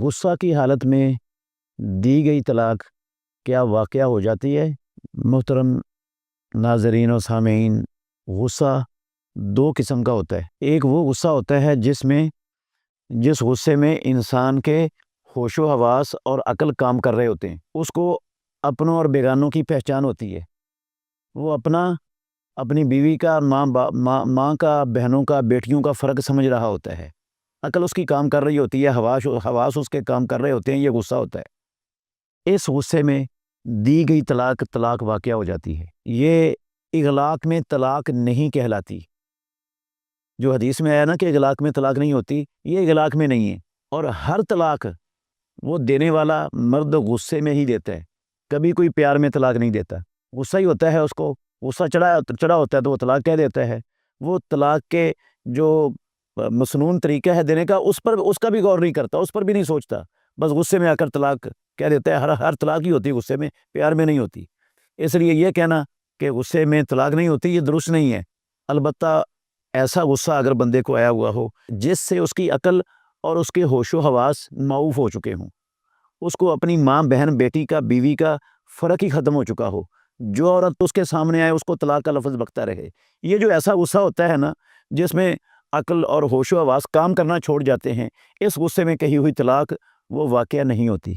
غصہ کی حالت میں دی گئی طلاق کیا واقعہ ہو جاتی ہے؟ محترم ناظرین و سامعین، غصہ دو قسم کا ہوتا ہے۔ ایک وہ غصہ ہوتا ہے جس غصے میں انسان کے ہوش و حواس اور عقل کام کر رہے ہوتے ہیں، اس کو اپنوں اور بیگانوں کی پہچان ہوتی ہے۔ وہ اپنی بیوی کا، ماں کا، بہنوں کا، بیٹیوں کا فرق سمجھ رہا ہوتا ہے، عقل اس کی کام کر رہی ہوتی ہے، حواس اس کے کام کر رہے ہوتے ہیں، یہ غصہ ہوتا ہے۔ اس غصے میں دی گئی طلاق واقعہ ہو جاتی ہے۔ یہ اغلاق میں طلاق نہیں کہلاتی۔ جو حدیث میں آیا نا کہ اغلاق میں طلاق نہیں ہوتی، یہ اغلاق میں نہیں ہے۔ اور ہر طلاق وہ دینے والا مرد غصے میں ہی دیتا ہے، کبھی کوئی پیار میں طلاق نہیں دیتا، غصہ ہی ہوتا ہے، اس کو غصہ چڑھا ہوتا ہے تو وہ طلاق کہہ دیتا ہے۔ وہ طلاق کے جو مسنون طریقہ ہے دینے کا، اس کا بھی غور نہیں کرتا، اس پر بھی نہیں سوچتا، بس غصے میں آ کر طلاق کہہ دیتا ہے۔ ہر طلاق ہی ہوتی ہے غصے میں، پیار میں نہیں ہوتی۔ اس لیے یہ کہنا کہ غصے میں طلاق نہیں ہوتی، یہ درست نہیں ہے۔ البتہ ایسا غصہ اگر بندے کو آیا ہوا ہو جس سے اس کی عقل اور اس کے ہوش و حواس معوف ہو چکے ہوں، اس کو اپنی ماں، بہن، بیٹی کا، بیوی کا فرق ہی ختم ہو چکا ہو، جو عورت اس کے سامنے آئے اس کو طلاق کا لفظ بکتا رہے، یہ جو ایسا غصہ ہوتا ہے نا جس میں عقل اور ہوش و حواس کام کرنا چھوڑ جاتے ہیں، اس غصے میں کہی ہوئی طلاق وہ واقعہ نہیں ہوتی۔